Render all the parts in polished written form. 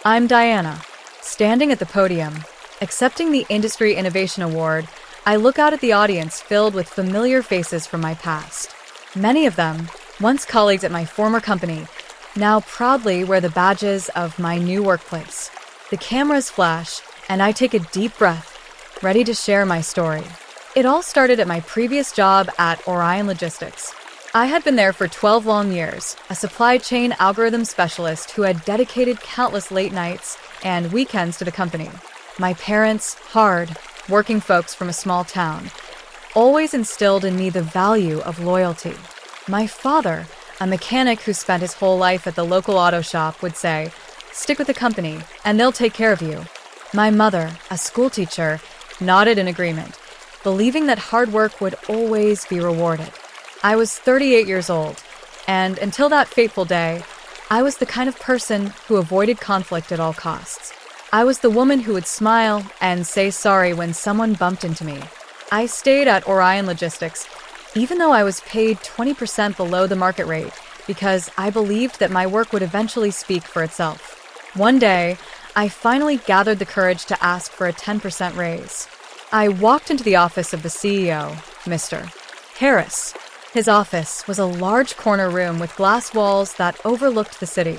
I'm Diana, standing at the podium, accepting the Industry Innovation Award. I look out at the audience filled with familiar faces from my past. Many of them, once colleagues at my former company, now proudly wear the badges of my new workplace. The cameras flash, and I take a deep breath, ready to share my story. It all started at my previous job at Orion Logistics. I had been there for 12 long years, a supply chain algorithm specialist who had dedicated countless late nights and weekends to the company. My parents, hard, working folks from a small town, always instilled in me the value of loyalty. My father, a mechanic who spent his whole life at the local auto shop, would say, "Stick with the company, and they'll take care of you." My mother, a schoolteacher, nodded in agreement, believing that hard work would always be rewarded. I was 38 years old, and until that fateful day, I was the kind of person who avoided conflict at all costs. I was the woman who would smile and say sorry when someone bumped into me. I stayed at Orion Logistics, even though I was paid 20% below the market rate, because I believed that my work would eventually speak for itself. One day, I finally gathered the courage to ask for a 10% raise. I walked into the office of the CEO, Mr. Harris. His office was a large corner room with glass walls that overlooked the city.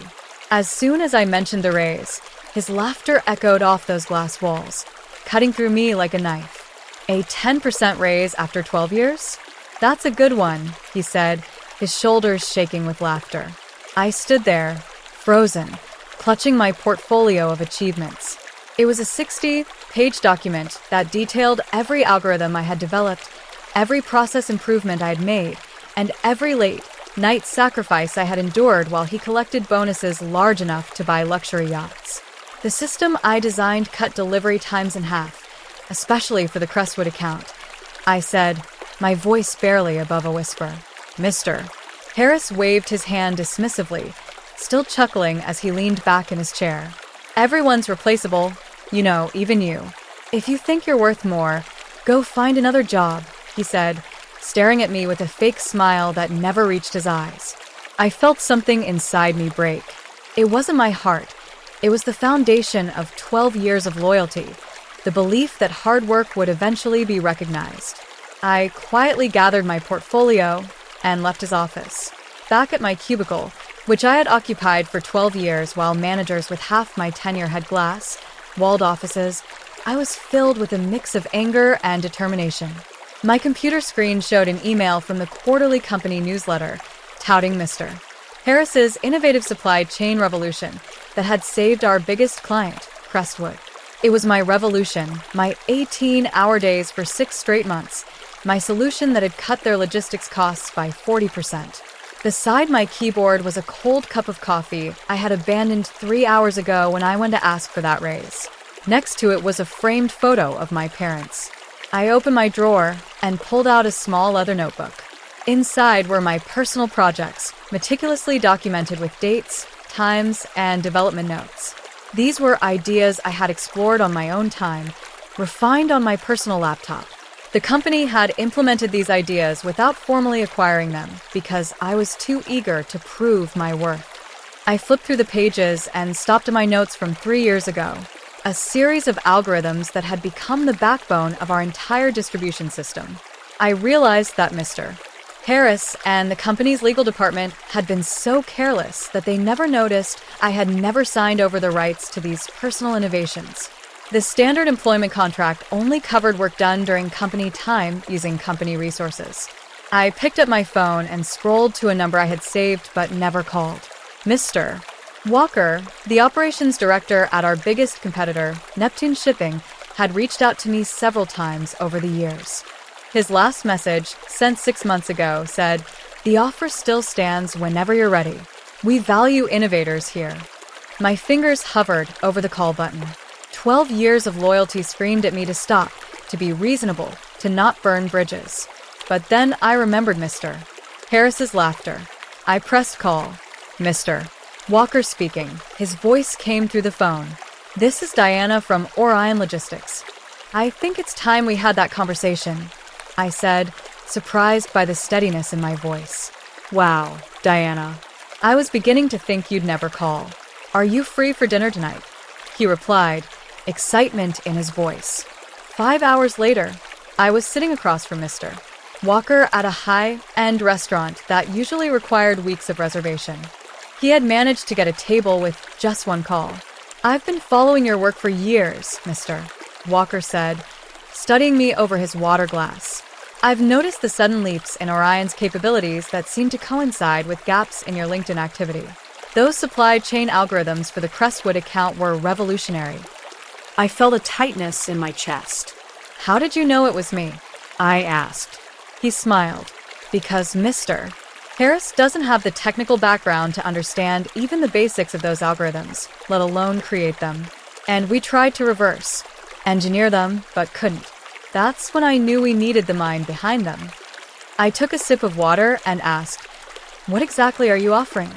As soon as I mentioned the raise, his laughter echoed off those glass walls, cutting through me like a knife. A 10% raise after 12 years? That's a good one, he said, his shoulders shaking with laughter. I stood there, frozen, clutching my portfolio of achievements. It was a 60-page document that detailed every algorithm I had developed, every process improvement I had made, and every late-night sacrifice I had endured while he collected bonuses large enough to buy luxury yachts. The system I designed cut delivery times in half, especially for the Crestwood account. I said, my voice barely above a whisper, "Mr." Harris waved his hand dismissively, still chuckling as he leaned back in his chair. "Everyone's replaceable, even you. If you think you're worth more, go find another job," he said, staring at me with a fake smile that never reached his eyes. I felt something inside me break. It wasn't my heart. It was the foundation of 12 years of loyalty, the belief that hard work would eventually be recognized. I quietly gathered my portfolio and left his office. Back at my cubicle, which I had occupied for 12 years while managers with half my tenure had glass, walled offices, I was filled with a mix of anger and determination. My computer screen showed an email from the quarterly company newsletter touting Mr. Harris's innovative supply chain revolution that had saved our biggest client, Crestwood. It was my revolution, my 18-hour days for 6 straight months, my solution that had cut their logistics costs by 40%. Beside my keyboard was a cold cup of coffee I had abandoned 3 hours ago when I went to ask for that raise. Next to it was a framed photo of my parents. I opened my drawer and pulled out a small leather notebook. Inside were my personal projects, meticulously documented with dates, times, and development notes. These were ideas I had explored on my own time, refined on my personal laptop. The company had implemented these ideas without formally acquiring them because I was too eager to prove my worth. I flipped through the pages and stopped at my notes from 3 years ago, a series of algorithms that had become the backbone of our entire distribution system. I realized that Mr. Harris and the company's legal department had been so careless that they never noticed I had never signed over the rights to these personal innovations. The standard employment contract only covered work done during company time using company resources. I picked up my phone and scrolled to a number I had saved but never called. Mr. Walker, the operations director at our biggest competitor, Neptune Shipping, had reached out to me several times over the years. His last message, sent 6 months ago, said, "The offer still stands whenever you're ready. We value innovators here." My fingers hovered over the call button. 12 years of loyalty screamed at me to stop, to be reasonable, to not burn bridges. But then I remembered Mr. Harris's laughter. I pressed call. "Mr. Walker speaking." His voice came through the phone. "This is Diana from Orion Logistics. I think it's time we had that conversation," I said, surprised by the steadiness in my voice. "Wow, Diana. I was beginning to think you'd never call. Are you free for dinner tonight? he replied, excitement in his voice. 5 hours later, I was sitting across from Mr. Walker at a high-end restaurant that usually required weeks of reservation. He had managed to get a table with just one call. "I've been following your work for years, Mr. Walker said, studying me over his water glass. "I've noticed the sudden leaps in Orion's capabilities that seem to coincide with gaps in your LinkedIn activity. Those supply chain algorithms for the Crestwood account were revolutionary." I felt a tightness in my chest. "How did you know it was me?" I asked. He smiled. "Because Mr. Harris doesn't have the technical background to understand even the basics of those algorithms, let alone create them. And we tried to reverse engineer them, but couldn't. That's when I knew we needed the mind behind them." I took a sip of water and asked, "What exactly are you offering?"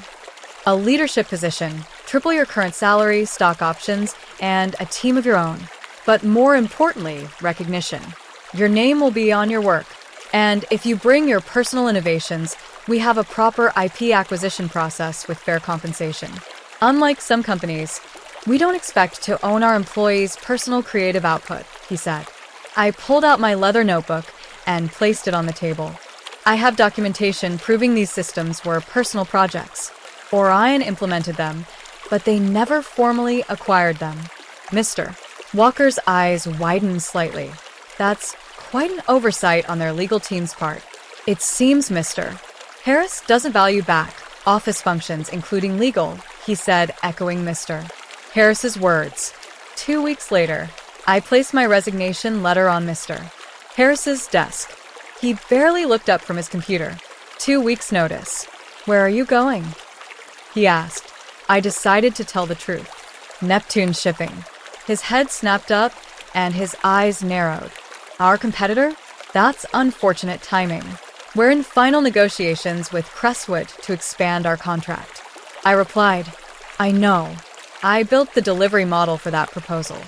"A leadership position, triple your current salary, stock options, and a team of your own. But more importantly, recognition. Your name will be on your work. And if you bring your personal innovations, we have a proper IP acquisition process with fair compensation. Unlike some companies, we don't expect to own our employees' personal creative output," he said. I pulled out my leather notebook and placed it on the table. "I have documentation proving these systems were personal projects. Orion implemented them, but they never formally acquired them." Mr. Walker's eyes widened slightly. "That's quite an oversight on their legal team's part. It seems Mr. Harris doesn't value back office functions, including legal," he said, echoing Mr. Harris's words. 2 weeks later, I placed my resignation letter on Mr. Harris's desk. He barely looked up from his computer. 2 weeks' notice. "Where are you going?" he asked. I decided to tell the truth. "Neptune Shipping." His head snapped up and his eyes narrowed. "Our competitor? That's unfortunate timing. We're in final negotiations with Crestwood to expand our contract." I replied, "I know. I built the delivery model for that proposal."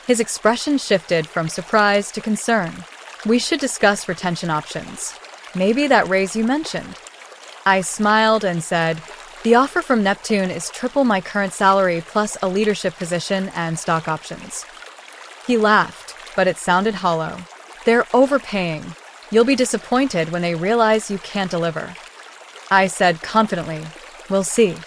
His expression shifted from surprise to concern. "We should discuss retention options. Maybe that raise you mentioned." I smiled and said, "The offer from Neptune is triple my current salary plus a leadership position and stock options." He laughed, but it sounded hollow. "They're overpaying. You'll be disappointed when they realize you can't deliver." I said confidently, "We'll see."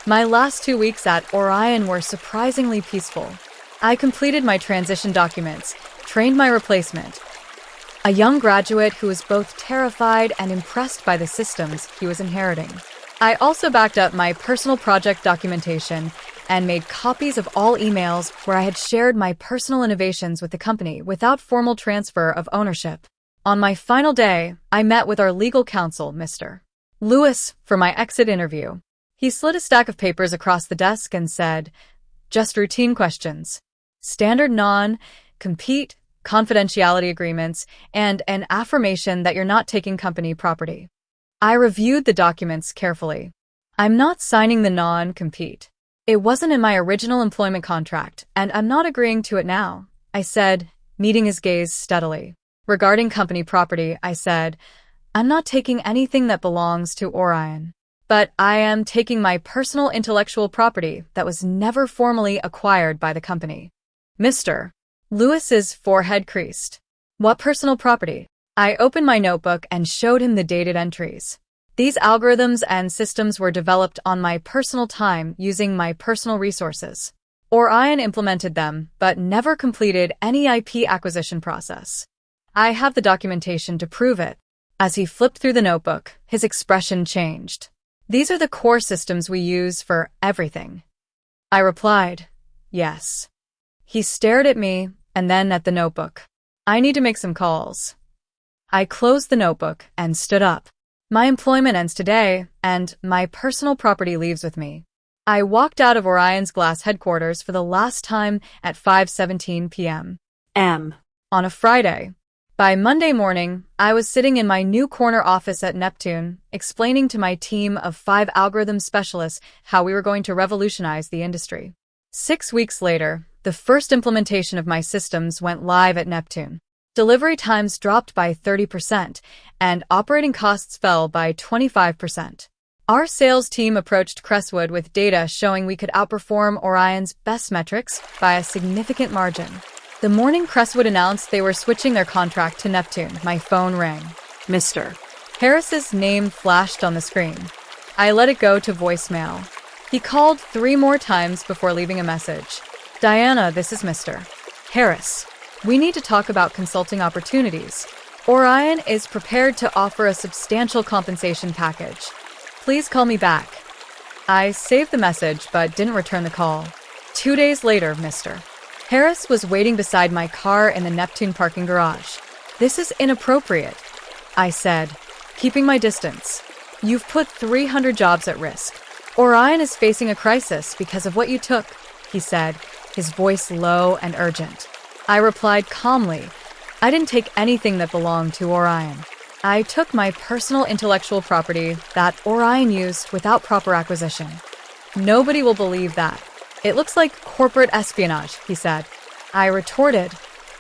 My last 2 weeks at Orion were surprisingly peaceful. I completed my transition documents, trained my replacement, a young graduate who was both terrified and impressed by the systems he was inheriting. I also backed up my personal project documentation and made copies of all emails where I had shared my personal innovations with the company without formal transfer of ownership. On my final day, I met with our legal counsel, Mr. Lewis, for my exit interview. He slid a stack of papers across the desk and said, "Just routine questions. Standard non-compete confidentiality agreements and an affirmation that you're not taking company property." I reviewed the documents carefully. "I'm not signing the non-compete. It wasn't in my original employment contract, and I'm not agreeing to it now," I said, meeting his gaze steadily. "Regarding company property," I said, "I'm not taking anything that belongs to Orion. But I am taking my personal intellectual property that was never formally acquired by the company." Mr. Lewis's forehead creased. "What personal property?" I opened my notebook and showed him the dated entries. "These algorithms and systems were developed on my personal time using my personal resources. Orion implemented them, but never completed any IP acquisition process. I have the documentation to prove it." As he flipped through the notebook, his expression changed. "These are the core systems we use for everything." I replied, "Yes." He stared at me and then at the notebook. "I need to make some calls." I closed the notebook and stood up. "My employment ends today, and my personal property leaves with me." I walked out of Orion's Glass headquarters for the last time at 5:17 p.m. on a Friday. By Monday morning, I was sitting in my new corner office at Neptune, explaining to my team of 5 algorithm specialists how we were going to revolutionize the industry. 6 weeks later, the first implementation of my systems went live at Neptune. Delivery times dropped by 30%, and operating costs fell by 25%. Our sales team approached Crestwood with data showing we could outperform Orion's best metrics by a significant margin. The morning Crestwood announced they were switching their contract to Neptune, my phone rang. Mr. Harris's name flashed on the screen. I let it go to voicemail. He called 3 more times before leaving a message. Diana, this is Mr. Harris. We need to talk about consulting opportunities. Orion is prepared to offer a substantial compensation package. Please call me back. I saved the message but didn't return the call. 2 days later, Mr. Harris was waiting beside my car in the Neptune parking garage. This is inappropriate, I said, keeping my distance. You've put 300 jobs at risk. Orion is facing a crisis because of what you took, he said, his voice low and urgent. I replied calmly, I didn't take anything that belonged to Orion. I took my personal intellectual property that Orion used without proper acquisition. Nobody will believe that. It looks like corporate espionage, he said. I retorted,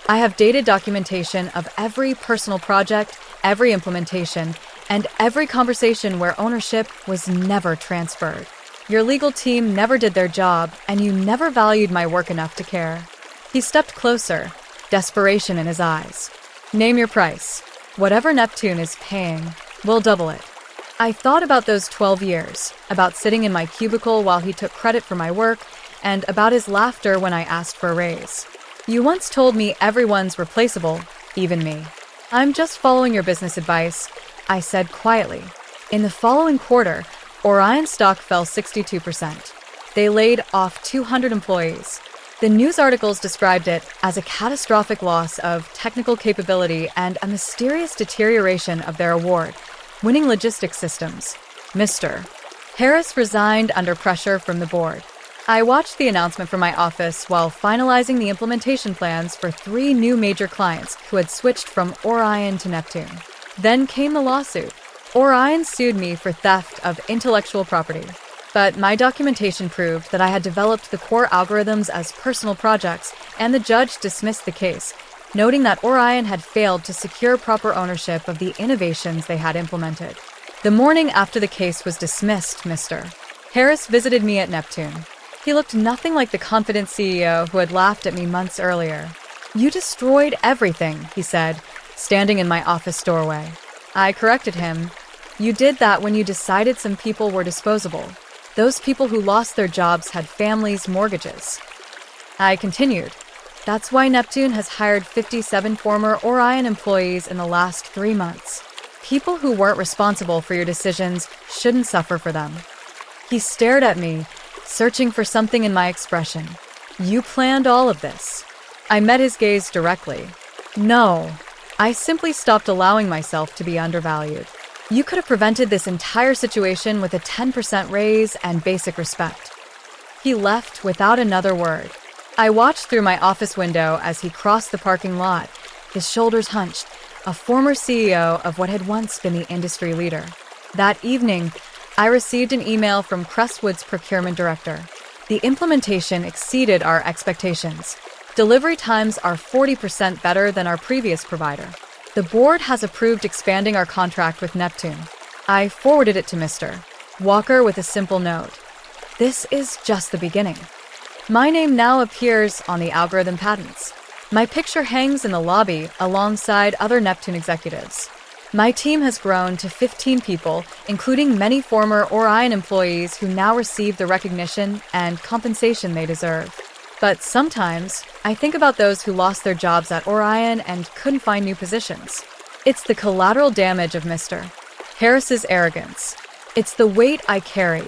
I have dated documentation of every personal project, every implementation, and every conversation where ownership was never transferred. Your legal team never did their job, and you never valued my work enough to care. He stepped closer, desperation in his eyes. Name your price. Whatever Neptune is paying, we'll double it. I thought about those 12 years, about sitting in my cubicle while he took credit for my work, and about his laughter when I asked for a raise. You once told me everyone's replaceable, even me. I'm just following your business advice, I said quietly. In the following quarter, Orion stock fell 62%. They laid off 200 employees. The news articles described it as a catastrophic loss of technical capability and a mysterious deterioration of their award, winning logistics systems. Mr. Harris resigned under pressure from the board. I watched the announcement from my office while finalizing the implementation plans for 3 new major clients who had switched from Orion to Neptune. Then came the lawsuit. Orion sued me for theft of intellectual property. But my documentation proved that I had developed the core algorithms as personal projects, and the judge dismissed the case, noting that Orion had failed to secure proper ownership of the innovations they had implemented. The morning after the case was dismissed, Mr. Harris visited me at Neptune. He looked nothing like the confident CEO who had laughed at me months earlier. You destroyed everything, he said, standing in my office doorway. I corrected him. You did that when you decided some people were disposable. Those people who lost their jobs had families, mortgages. I continued. That's why Neptune has hired 57 former Orion employees in the last 3 months. People who weren't responsible for your decisions shouldn't suffer for them. He stared at me, searching for something in my expression. You planned all of this. I met his gaze directly. No, I simply stopped allowing myself to be undervalued. You could have prevented this entire situation with a 10% raise and basic respect. He left without another word. I watched through my office window as he crossed the parking lot, his shoulders hunched, a former CEO of what had once been the industry leader. That evening, I received an email from Crestwood's procurement director. The implementation exceeded our expectations. Delivery times are 40% better than our previous provider. The board has approved expanding our contract with Neptune. I forwarded it to Mr. Walker with a simple note. This is just the beginning. My name now appears on the algorithm patents. My picture hangs in the lobby alongside other Neptune executives. My team has grown to 15 people, including many former Orion employees who now receive the recognition and compensation they deserve. But sometimes, I think about those who lost their jobs at Orion and couldn't find new positions. It's the collateral damage of Mr. Harris's arrogance. It's the weight I carry,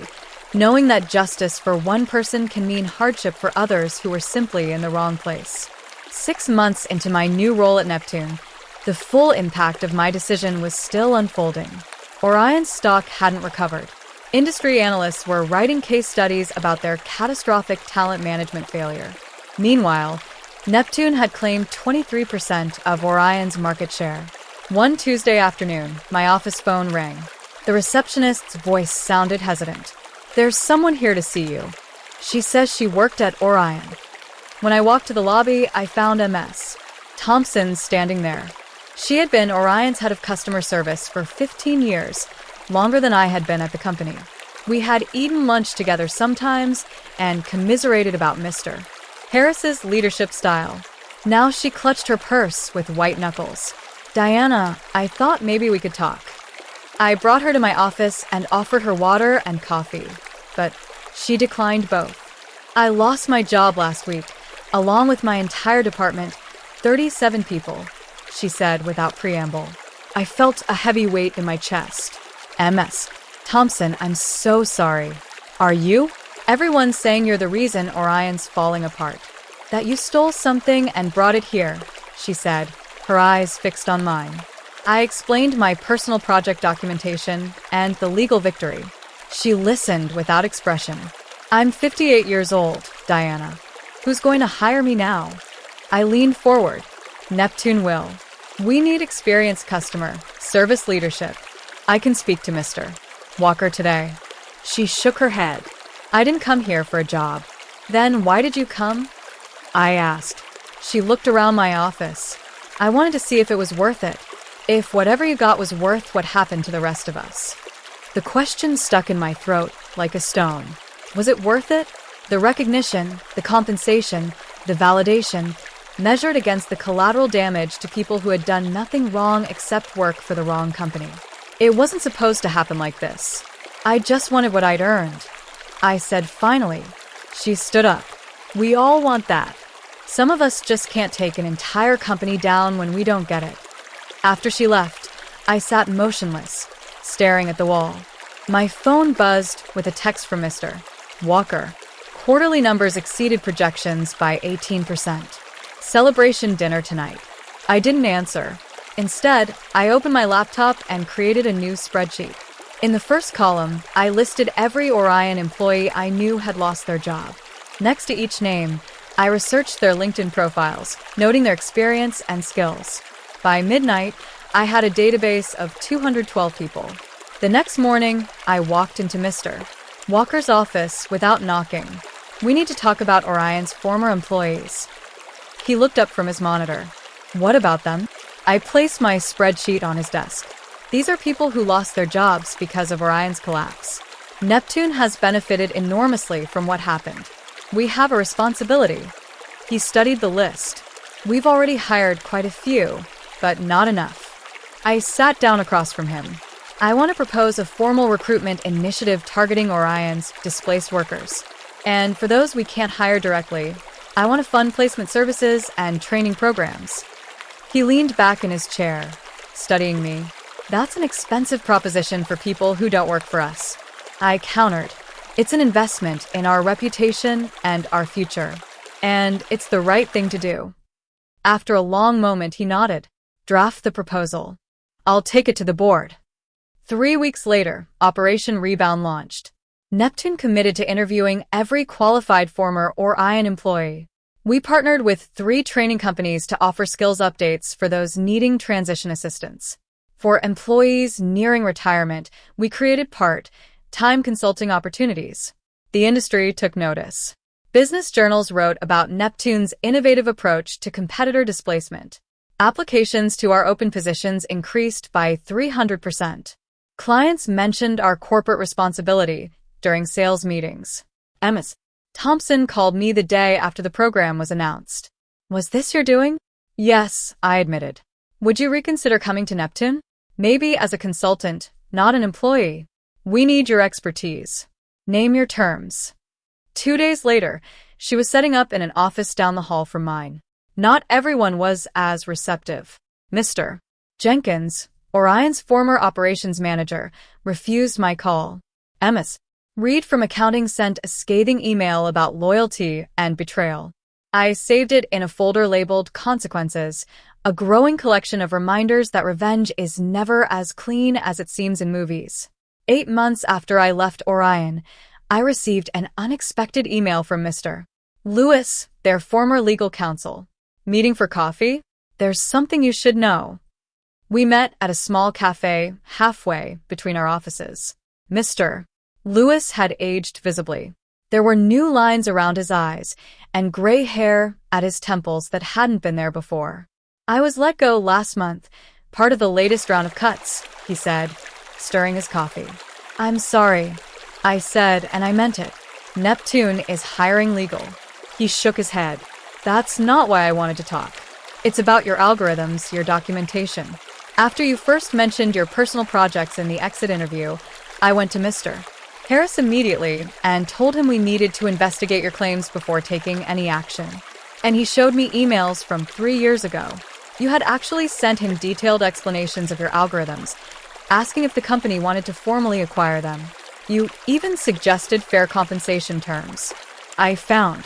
knowing that justice for one person can mean hardship for others who were simply in the wrong place. 6 months into my new role at Neptune, the full impact of my decision was still unfolding. Orion's stock hadn't recovered. Industry analysts were writing case studies about their catastrophic talent management failure. Meanwhile, Neptune had claimed 23% of Orion's market share. One Tuesday afternoon, my office phone rang. The receptionist's voice sounded hesitant. There's someone here to see you. She says she worked at Orion. When I walked to the lobby, I found MS. Thompson standing there. She had been Orion's head of customer service for 15 years, longer than I had been at the company. We had eaten lunch together sometimes and commiserated about Mr. Harris's leadership style. Now she clutched her purse with white knuckles. Diana, I thought maybe we could talk. I brought her to my office and offered her water and coffee, but she declined both. I lost my job last week, along with my entire department, 37 people, she said without preamble. I felt a heavy weight in my chest. MS. Thompson, I'm so sorry. Are you? Everyone's saying you're the reason Orion's falling apart. That you stole something and brought it here, she said, her eyes fixed on mine. I explained my personal project documentation and the legal victory. She listened without expression. I'm 58 years old, Diana. Who's going to hire me now? I leaned forward. Neptune will. We need experienced customer service leadership. I can speak to Mr. Walker today. She shook her head. I didn't come here for a job. Then why did you come? I asked. She looked around my office. I wanted to see if it was worth it. If whatever you got was worth what happened to the rest of us. The question stuck in my throat like a stone. Was it worth it? The recognition, the compensation, the validation, measured against the collateral damage to people who had done nothing wrong except work for the wrong company. It wasn't supposed to happen like this. I just wanted what I'd earned. I said finally. She stood up. We all want that. Some of us just can't take an entire company down when we don't get it. After she left, I sat motionless, staring at the wall. My phone buzzed with a text from Mr. Walker. Quarterly numbers exceeded projections by 18%. Celebration dinner tonight. I didn't answer. Instead, I opened my laptop and created a new spreadsheet. In the first column, I listed every Orion employee I knew had lost their job. Next to each name, I researched their LinkedIn profiles, noting their experience and skills. By midnight, I had a database of 212 people. The next morning, I walked into Mr. Walker's office without knocking. We need to talk about Orion's former employees. He looked up from his monitor. What about them? I placed my spreadsheet on his desk. These are people who lost their jobs because of Orion's collapse. Neptune has benefited enormously from what happened. We have a responsibility. He studied the list. We've already hired quite a few, but not enough. I sat down across from him. I want to propose a formal recruitment initiative targeting Orion's displaced workers. And for those we can't hire directly, I want to fund placement services and training programs. He leaned back in his chair, studying me. That's an expensive proposition for people who don't work for us. I countered. It's an investment in our reputation and our future. And it's the right thing to do. After a long moment, he nodded. Draft the proposal. I'll take it to the board. 3 weeks later, Operation Rebound launched. Neptune committed to interviewing every qualified former Orion employee. We partnered with 3 training companies to offer skills updates for those needing transition assistance. For employees nearing retirement, we created part-time consulting opportunities. The industry took notice. Business journals wrote about Neptune's innovative approach to competitor displacement. Applications to our open positions increased by 300%. Clients mentioned our corporate responsibility during sales meetings. MS. Thompson called me the day after the program was announced. Was this your doing? Yes, I admitted. Would you reconsider coming to Neptune? Maybe as a consultant, not an employee. We need your expertise. Name your terms. 2 days later, she was setting up in an office down the hall from mine. Not everyone was as receptive. Mr. Jenkins, Orion's former operations manager, refused my call. MS. Reed from accounting sent a scathing email about loyalty and betrayal. I saved it in a folder labeled Consequences, a growing collection of reminders that revenge is never as clean as it seems in movies. 8 months after I left Orion, I received an unexpected email from Mr. Lewis, their former legal counsel. Meeting for coffee? There's something you should know. We met at a small cafe halfway between our offices. Mr. Lewis had aged visibly. There were new lines around his eyes and gray hair at his temples that hadn't been there before. I was let go last month, part of the latest round of cuts, he said, stirring his coffee. I'm sorry, I said, and I meant it. Neptune is hiring legal. He shook his head. That's not why I wanted to talk. It's about your algorithms, your documentation. After you first mentioned your personal projects in the exit interview, I went to Mr. Harris immediately and told him we needed to investigate your claims before taking any action. And he showed me emails from 3 years ago. You had actually sent him detailed explanations of your algorithms, asking if the company wanted to formally acquire them. You even suggested fair compensation terms. I found